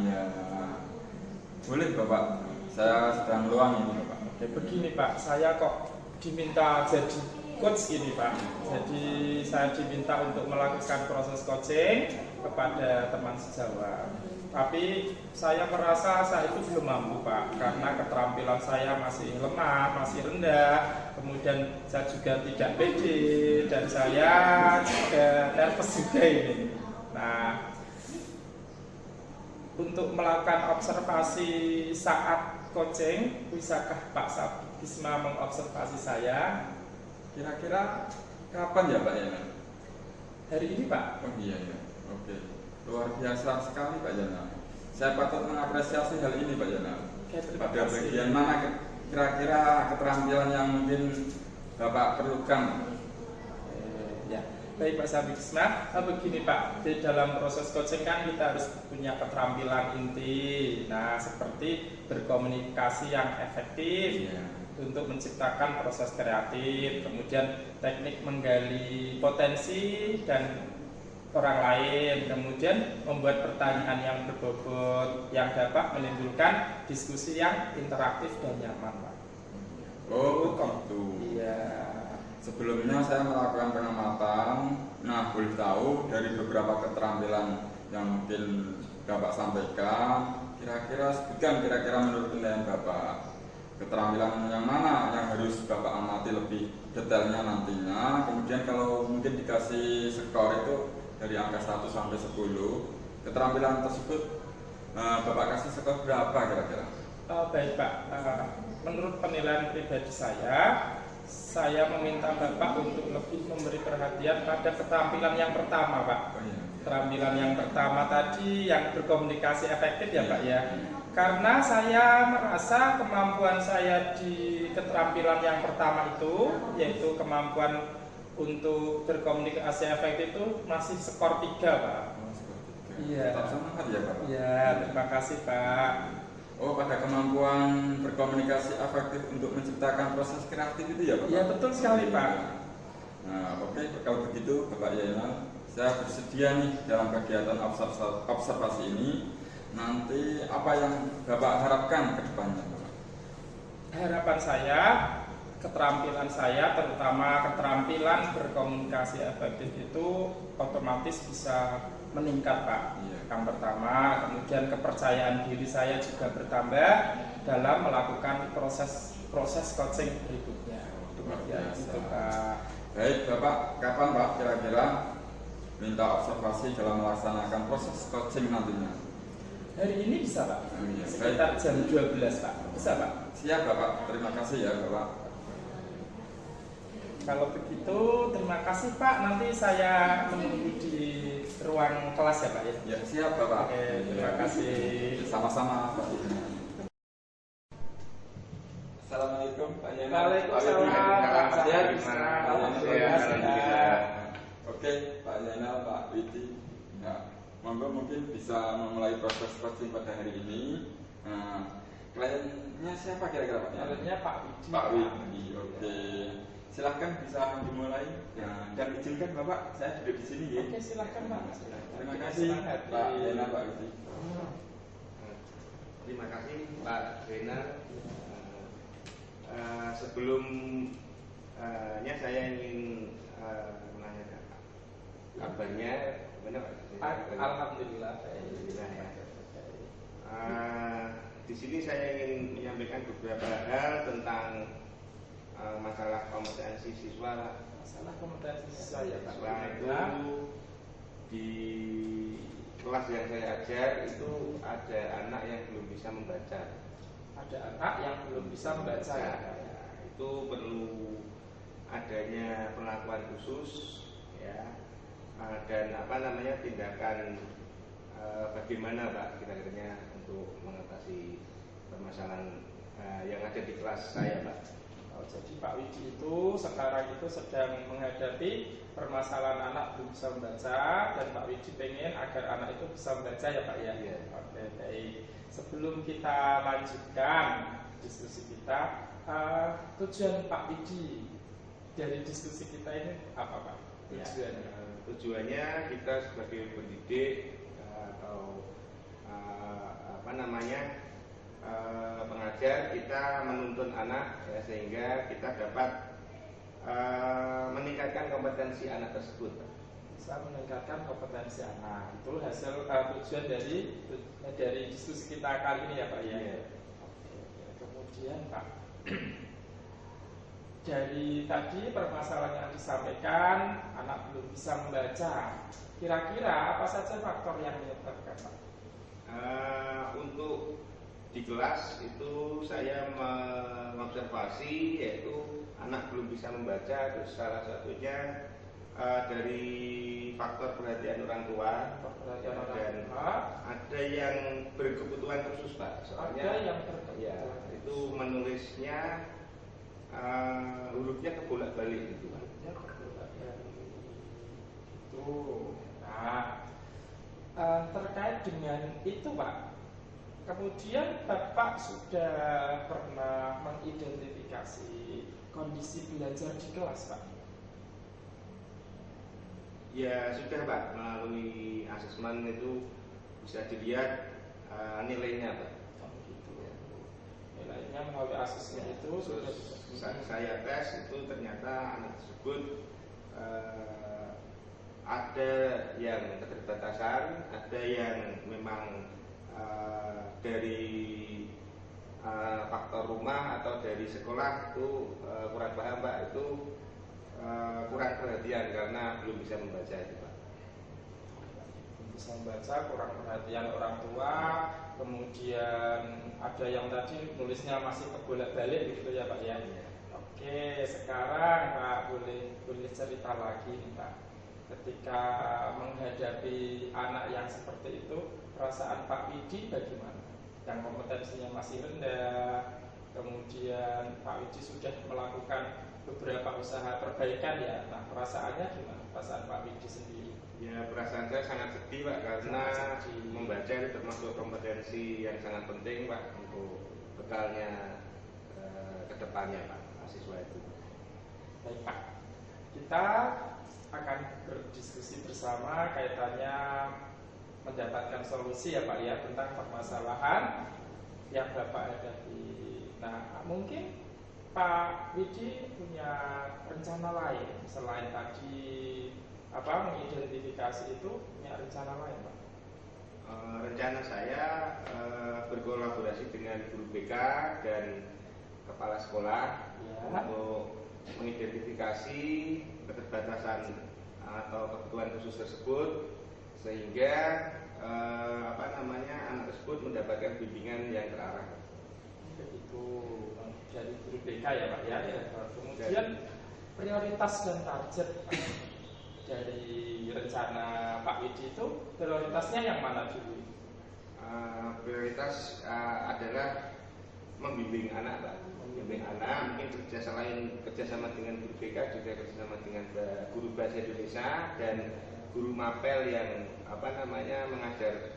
Iya. Boleh Bapak, saya sedang luang ini Bapak. Oke, begini Pak, saya kok diminta jadi coach ini Pak. Jadi saya diminta untuk melakukan proses coaching kepada teman sejawat. Tapi saya merasa saya itu belum mampu Pak, karena keterampilan saya masih lemah, masih rendah. Kemudian saya juga tidak pede dan saya juga nervous juga ini. Nah, untuk melakukan observasi saat coaching, bisakah Pak Sabdisma mengobservasi saya? Kira-kira kapan ya Pak Yana? Hari ini Pak. Oh iya ya, oke. Luar biasa sekali Pak Yana. Saya patut mengapresiasi hal ini Pak Yana. Oke, terima Pada kasih. bagian mana kira-kira keterampilan yang mungkin Bapak perlukan? Ya, baik Pak Sabdisma. Begini Pak, di dalam proses coaching kan kita harus punya keterampilan inti. Nah, seperti berkomunikasi yang efektif. Iya. Untuk menciptakan proses kreatif, kemudian teknik menggali potensi dan orang lain, kemudian membuat pertanyaan yang berbobot yang dapat menimbulkan diskusi yang interaktif dan nyaman, Pak. Oh begitu. Iya. Sebelumnya saya melakukan pengamatan. Nah, boleh tahu dari beberapa keterampilan yang mungkin Bapak sampaikan, kira-kira sebutkan kira-kira menurut penilaian Bapak, keterampilan yang mana yang harus Bapak amati lebih detailnya nantinya. Kemudian kalau mungkin dikasih skor itu dari angka 1 sampai 10, keterampilan tersebut Bapak kasih skor berapa kira-kira? Baik Pak, menurut penilaian pribadi saya meminta Bapak untuk lebih memberi perhatian pada keterampilan yang pertama Pak. Oh, iya. Keterampilan yang pertama tadi yang berkomunikasi efektif ya Pak ya. Iya. Karena saya merasa kemampuan saya di keterampilan yang pertama itu, yaitu kemampuan untuk berkomunikasi efektif itu masih skor 3 Pak. Oh, seperti itu. Iya. Tetap semangat ya Bapak? Iya, terima kasih Pak. Oh, pada kemampuan berkomunikasi efektif untuk menciptakan proses kreatif itu ya Bapak? Iya betul sekali Pak. Nah, oke, kalau begitu Bapak Yana, saya bersedia nih dalam kegiatan observasi ini. Nanti apa yang Bapak harapkan ke depannya Bapak? Harapan saya, keterampilan saya, terutama keterampilan berkomunikasi efektif itu otomatis bisa meningkat Pak. Iya. Yang pertama, kemudian kepercayaan diri saya juga bertambah dalam melakukan proses coaching berikutnya. Luar Ya, biasa. itu Pak. Baik Bapak, kapan Pak kira-kira minta observasi dalam melaksanakan proses coaching nantinya? Hari ini bisa Pak, Oh, iya. sekitar jam 12 Pak. Bisa Pak? Siap Bapak, terima kasih ya Bapak. Kalau begitu, terima kasih Pak. Nanti saya menunggu di ruang kelas ya Pak ya. Ya, siap Bapak. Oke, terima kasih. Sama-sama Pak. Assalamualaikum Pak Yana. Waalaikumsalam, Pak Sabdisma. Alhamdulillah. Oke, Pak Yana, Pak Widi. Ya, monggo mungkin bisa memulai proses coaching pada hari ini. Nah, kliennya siapa kira-kira Pak Yana? Kliennya Pak Widi. Pak Widi. Oke. Silahkan bisa dimulai. Ya, dan izinkan Bapak, saya duduk di sini ya. Oke, silahkan Pak. Terima kasih Pak Yana, Pak Widi. Terima kasih Pak Rena. Sebelumnya saya ingin menanyakan kabarnya benar Pak? Alhamdulillah. Alhamdulillah ya. Di sini saya ingin menyampaikan beberapa hal tentang masalah kompetensi siswa. Masalah kompetensi siswa ya Pak. Siswa itu di kelas yang saya ajar itu ada anak yang belum bisa membaca. Ada anak yang belum bisa membaca ya. Itu perlu adanya perlakuan khusus ya, dan tindakan bagaimana Pak kira-kira untuk mengatasi permasalahan yang ada di kelas saya Pak. Jadi Pak Widi itu sekarang itu sedang menghadapi permasalahan anak belum bisa membaca, dan Pak Widi pengen agar anak itu bisa membaca ya Pak ya. Iya. Oke, baik. Sebelum kita lanjutkan diskusi kita, tujuan Pak Widi dari diskusi kita ini apa Pak? Tujuannya? Tujuannya kita sebagai pendidik atau pengajar kita menuntun anak ya, sehingga kita dapat meningkatkan kompetensi anak tersebut. Bisa meningkatkan kompetensi anak. Itu hasil tujuan dari diskusi kita kali ini ya Pak ya. Iya. Oke. Kemudian Pak, dari tadi permasalahan yang disampaikan, anak belum bisa membaca. Kira-kira apa saja faktor yang menyebabkan Pak? Untuk di kelas itu saya mengobservasi yaitu anak belum bisa membaca, terus salah satunya dari faktor perhatian orang tua. Dan ada yang berkebutuhan khusus Pak, soalnya Ada yang berkebutuhan ya itu menulisnya hurufnya kebolak-balik gitu Pak. Hurufnya kebolak-balik. Itu. Nah, terkait dengan itu Pak, kemudian Bapak sudah pernah mengidentifikasi kondisi belajar di kelas Pak? Ya sudah Pak, melalui asesmen itu bisa dilihat nilainya Pak. Oh gitu. Nilainya melalui asesmen itu sudah Saya tes itu ternyata anak tersebut ada yang keterbatasan, ada yang memang dari faktor rumah atau dari sekolah itu kurang paham Pak, itu kurang perhatian karena belum bisa membaca itu Pak. Bisa membaca, kurang perhatian orang tua, kemudian ada yang tadi nulisnya masih kebolak-balik gitu ya Pak ya. Oke, sekarang Pak boleh cerita lagi nih Pak. Ketika menghadapi anak yang seperti itu, perasaan Pak Widi bagaimana? Yang kompetensinya masih rendah, kemudian Pak Widi sudah melakukan beberapa usaha perbaikan ya. Nah, perasaannya gimana? Perasaan Pak Widi sendiri? Ya perasaan saya sangat sedih Pak, karena membaca itu termasuk kompetensi yang sangat penting Pak untuk bekalnya ke depannya Pak, mahasiswa itu. Baik Pak, kita akan berdiskusi bersama kaitannya mendapatkan solusi ya Pak ya tentang permasalahan yang Bapak hadapi. Nah, mungkin Pak Widi punya rencana lain selain tadi mengidentifikasi itu, punya rencana lain Pak? Rencana saya berkolaborasi dengan guru BK dan kepala sekolah Ya. untuk mengidentifikasi keterbatasan atau kebutuhan khusus tersebut, sehingga anak tersebut mendapatkan bimbingan yang terarah. Itu dari guru BK ya Pak ya. Kemudian prioritas dan target dari rencana Pak Widi itu, prioritasnya yang mana dulu? Prioritas adalah membimbing anak Pak. Membimbing anak, mungkin kerjasama dengan guru BK, juga kerjasama dengan guru bahasa Indonesia dan guru mapel yang mengajar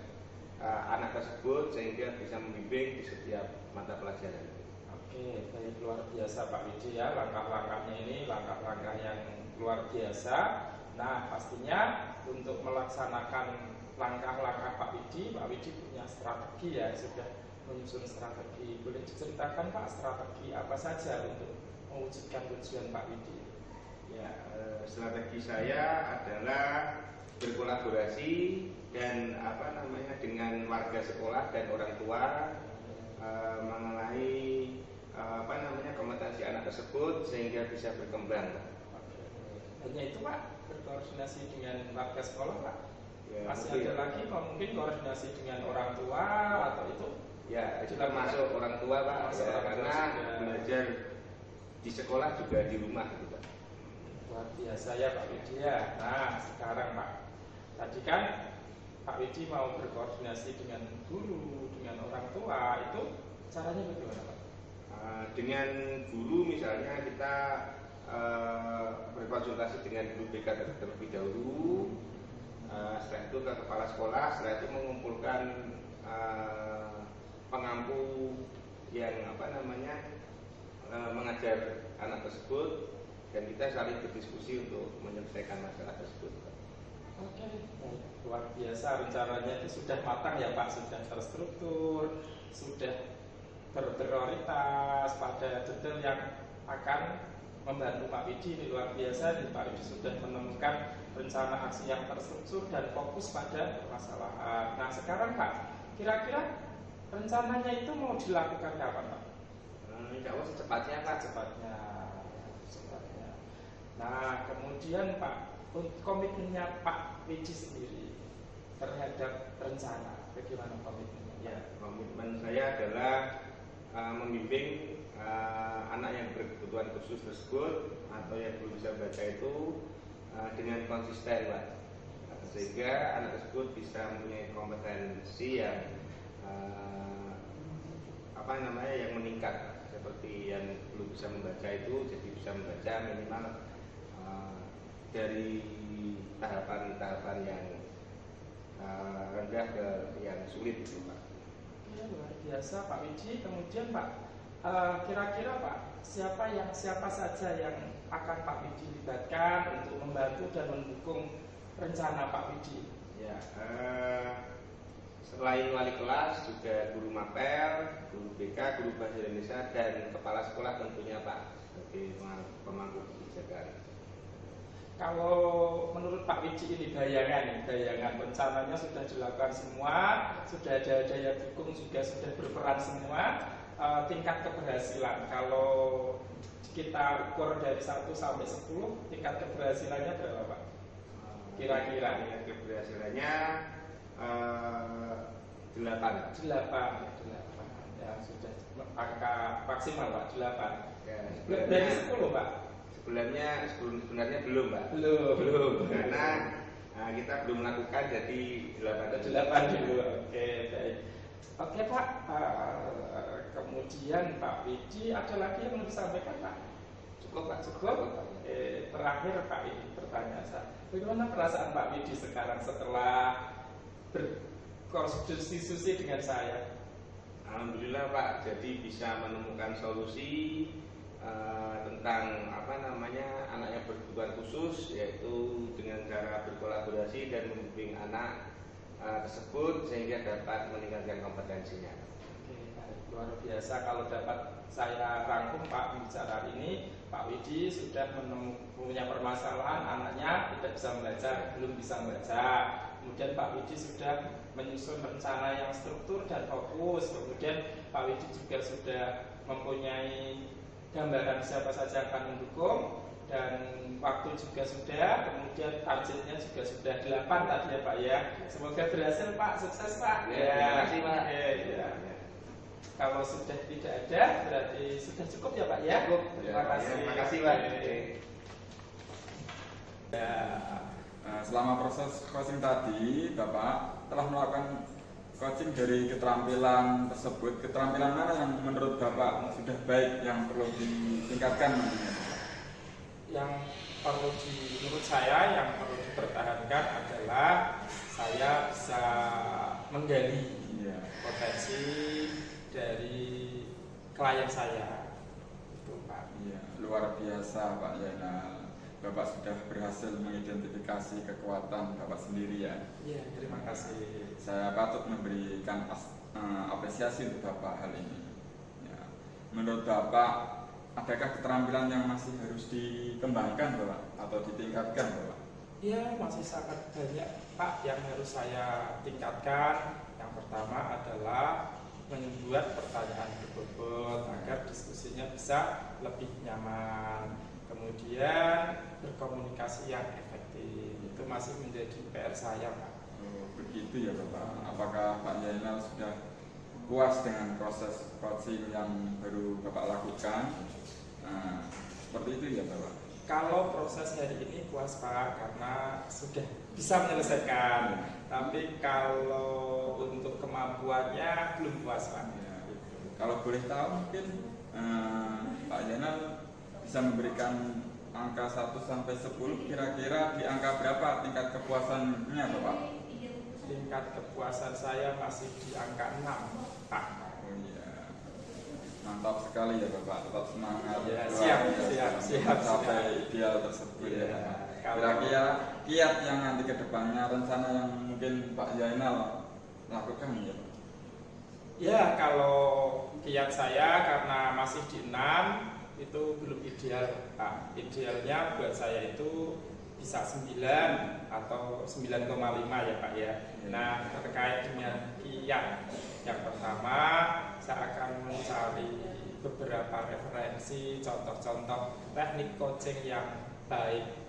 anak tersebut sehingga bisa membimbing di setiap mata pelajaran. Oke, baik, luar biasa Pak Widi ya, langkah-langkahnya ini langkah-langkah yang luar biasa. Nah, pastinya untuk melaksanakan langkah-langkah Pak Widi punya strategi ya, sudah menyusun strategi. Boleh diceritakan Pak, strategi apa saja untuk mewujudkan tujuan Pak Widi? Ya, strategi saya adalah berkolaborasi dan dengan warga sekolah dan orang tua mengenai kompetensi anak tersebut sehingga bisa berkembang. Hanya itu Pak, berkoordinasi dengan warga sekolah Pak? Ya, masih ada lagi mungkin koordinasi dengan orang tua atau itu? Ya, itu termasuk orang tua Pak, karena belajar di sekolah juga di rumah gitu Pak. Luar biasa ya Pak Widi ya. Nah, sekarang Pak, tadi kan Pak Widi mau berkoordinasi dengan guru, dengan orang tua, itu caranya bagaimana Pak? Dengan guru misalnya kita berkonsultasi dengan guru BK terlebih dahulu, setelah itu ke kepala sekolah, setelah itu mengumpulkan pengampu yang mengajar anak tersebut dan kita saling berdiskusi untuk menyelesaikan masalah tersebut. Oke, baik. Luar biasa rencananya itu sudah matang ya Pak, sudah terstruktur, sudah berprioritas pada detail yang akan membantu Pak Widi. Ini luar biasa, dan Pak Widi sudah menemukan rencana aksi yang terstruktur dan fokus pada permasalahan. Nah sekarang Pak, kira-kira rencananya itu mau dilakukan kapan Pak? Insya Allah secepatnya Pak. Secepatnya. Nah kemudian Pak, komitmennya Pak Widi sendiri terhadap rencana, bagaimana komitmennya? Ya, komitmen saya adalah membimbing anak yang berkebutuhan khusus tersebut atau yang belum bisa baca itu dengan konsisten Pak, sehingga anak tersebut bisa mempunyai kompetensi yang yang meningkat, seperti yang belum bisa membaca itu jadi bisa membaca minimal dari tahapan-tahapan yang rendah ke yang sulit itu Pak. Ya, luar biasa Pak Widi. Kemudian Pak, kira-kira Pak, siapa saja yang akan Pak Widi libatkan untuk membantu dan mendukung rencana Pak Widi? Ya, selain wali kelas juga guru mapel, guru BK, guru bahasa Indonesia, dan kepala sekolah tentunya Pak sebagai pemangku kebijakan. Kalau menurut Pak Widi ini bayangan rencananya sudah dilakukan semua, sudah ada daya dukung juga sudah berperan semua. Tingkat keberhasilan kalau kita ukur dari 1 sampai 10, tingkat keberhasilannya berapa Pak? Kira-kira tingkat keberhasilannya 8. 8 ya, sudah angka maksimal Pak, 8. Ya, Dari 10 Pak? Sebenarnya belum Pak. Belum. Karena kita belum melakukan, jadi 8 dulu. Oke, baik. Oke Pak, kemudian Pak Widi ada lagi yang mau disampaikan Pak? Cukup Pak. Terakhir Pak, ini pertanyaan saya, bagaimana perasaan Pak Widi sekarang setelah berdiskusi dengan saya? Alhamdulillah Pak, jadi bisa menemukan solusi tentang anak yang berkebutuhan khusus, yaitu dengan cara berkolaborasi dan membimbing anak tersebut sehingga dapat meningkatkan kompetensinya. Oke, luar biasa. Kalau dapat saya rangkum Pak bicara ini, Pak Widi sudah punya permasalahan, anaknya tidak bisa membaca, belum bisa membaca. Kemudian Pak Widi sudah menyusun rencana yang struktur dan fokus. Kemudian Pak Widi juga sudah mempunyai gambaran siapa saja yang akan mendukung, dan waktu juga sudah, kemudian targetnya juga sudah 8 tadi ya Pak ya. Semoga berhasil Pak, sukses Pak. Terima kasih Pak. Ya. Kalau sudah tidak ada, berarti sudah cukup ya Pak ya. Cukup. Terima kasih. Terima kasih Pak. Ya. Selama proses coaching tadi, Bapak telah melakukan coaching dari keterampilan tersebut. Keterampilan mana yang menurut Bapak sudah baik, yang perlu ditingkatkan nantinya? Yang menurut saya yang perlu dipertahankan adalah saya bisa menggali potensi dari klien saya. Itu Pak. Iya, luar biasa Pak Zainal. Bapak sudah berhasil mengidentifikasi kekuatan Bapak sendiri ya. Iya, terima kasih. Saya patut memberikan apresiasi untuk Bapak hal ini. Ya. Menurut Bapak, adakah keterampilan yang masih harus dikembangkan Bapak atau ditingkatkan Bapak? Ya, masih sangat banyak Pak yang harus saya tingkatkan. Yang pertama adalah membuat pertanyaan berbobot agar diskusinya bisa lebih nyaman. Kemudian berkomunikasi yang efektif, itu masih menjadi PR saya Pak. Oh, begitu ya Bapak. Apakah Pak Zainal sudah puas dengan proses coaching yang baru Bapak lakukan? Seperti itu ya Bapak. Kalau proses hari ini puas Pak, karena sudah bisa menyelesaikan. Tapi kalau untuk kemampuannya belum puas Pak. Ya, kalau boleh tahu mungkin Pak Zainal bisa memberikan angka 1 sampai 10, kira-kira di angka berapa tingkat kepuasannya Bapak? Tingkat kepuasan saya masih di angka 6 Pak. Oh iya, mantap sekali ya Bapak, tetap semangat. Ya, siap siap. sampai ideal tersebut ya. Ya, Kira-kira kiat yang nanti ke depannya, rencana yang mungkin Pak Zainal lakukan ya Pak? Ya, kalau kiat saya karena masih di 6 itu belum ideal Pak. Idealnya buat saya itu bisa 9 atau 9,5 ya Pak ya. Nah, terkait dengan kiat, yang pertama saya akan mencari beberapa referensi, contoh-contoh teknik coaching yang baik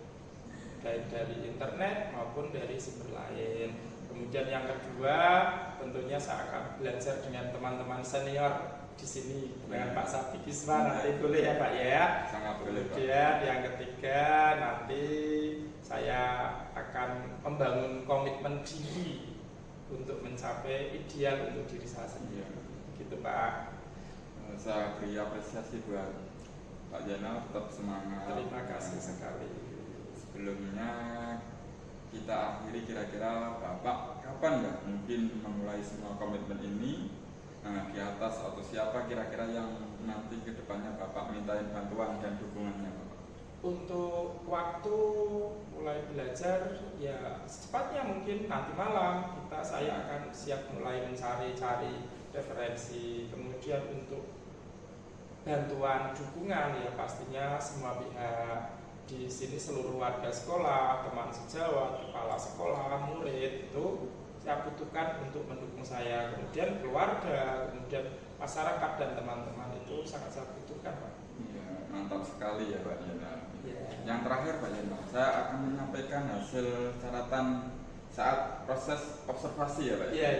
dari internet maupun dari sumber lain. Kemudian yang kedua, tentunya saya akan belajar dengan teman-teman senior di sini dengan Pak Sapi Kisma, nanti boleh ya Pak ya. Sangat boleh Pak. Kemudian yang ketiga, nanti saya akan membangun komitmen diri untuk mencapai ideal untuk diri saya sendiri. Gitu Pak. Saya beri apresiasi buat Pak Zainal, tetap semangat. Terima kasih sekali. Sebelumnya kita akhiri, kira-kira Bapak kapan ya mungkin memulai semua komitmen ini? Di atas atau siapa kira-kira yang nanti ke depannya Bapak mintain bantuan dan dukungannya Bapak? Untuk waktu mulai belajar ya secepatnya mungkin nanti malam saya akan siap mulai mencari-cari referensi. Kemudian untuk bantuan dukungan ya pastinya semua pihak di sini, seluruh warga sekolah, teman sejawat, kepala sekolah, murid itu saya butuhkan untuk mendukung saya. Kemudian keluarga, kemudian masyarakat dan teman-teman itu sangat saya butuhkan Pak. Ya, mantap sekali ya Pak Zainal. Ya. Yang terakhir Pak Zainal, saya akan menyampaikan hasil catatan saat proses observasi ya Pak. Iya.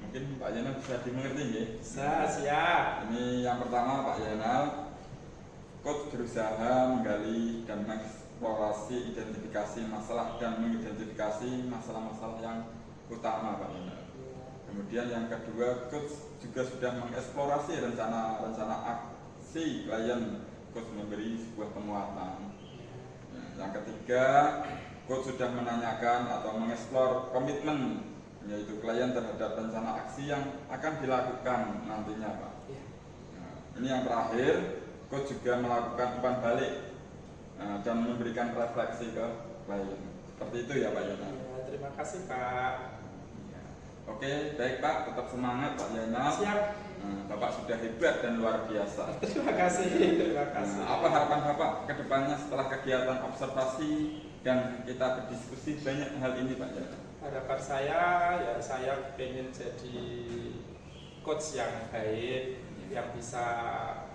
Mungkin Pak Zainal bisa dimengerti ya. Bisa, siap. Ini yang pertama Pak Zainal, coach berusaha menggali dan mengeksplorasi identifikasi masalah dan mengidentifikasi masalah-masalah yang utama Pak Zainal. Kemudian yang kedua, coach juga sudah mengeksplorasi rencana aksi klien. Coach memberi sebuah penguatan. Yang ketiga, coach sudah menanyakan atau mengeksplor komitmen, yaitu klien terhadap rencana aksi yang akan dilakukan nantinya Pak. Nah, ini yang terakhir, coach juga melakukan umpan balik dan memberikan refleksi ke klien. Seperti itu ya Pak Zainal. Ya, terima kasih Pak. Oke, baik Pak, tetap semangat Pak Zainal. Siap. Bapak sudah hebat dan luar biasa. Terima kasih. Apa harapan Bapak ke depannya setelah kegiatan observasi dan kita berdiskusi banyak hal ini Pak Zainal? Harapan saya ya saya ingin jadi coach yang baik, yang bisa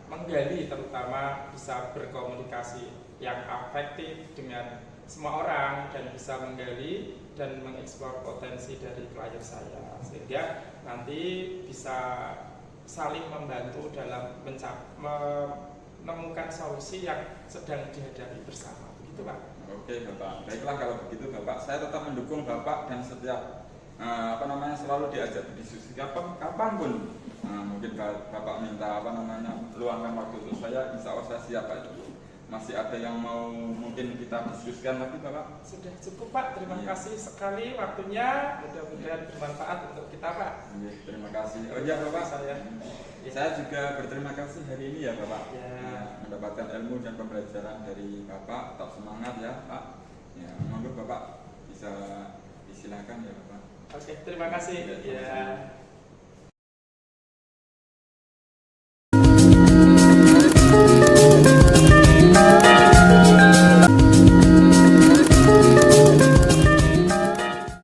menggali, terutama bisa berkomunikasi yang efektif dengan semua orang dan bisa menggali dan mengeksplor potensi dari klien saya, sehingga nanti bisa saling membantu dalam menemukan solusi yang sedang dihadapi bersama. Begitu Pak. Oke Bapak, baiklah kalau begitu Bapak, saya tetap mendukung Bapak dan setiap selalu diajak berdiskusi kapanpun. Mungkin Bapak minta luangkan waktu untuk saya, insya Allah saya siap Pak. Masih ada yang mau mungkin kita diskusikan lagi Bapak? Sudah cukup Pak, terima kasih sekali waktunya, mudah-mudahan bermanfaat untuk kita Pak. Terima kasih. Oh iya Bapak, saya juga berterima kasih hari ini ya Bapak. Mendapatkan ilmu dan pembelajaran dari Bapak, tetap semangat ya Pak. Ya, monggo Bapak bisa disilakan ya Bapak. Oke, terima kasih. Ya.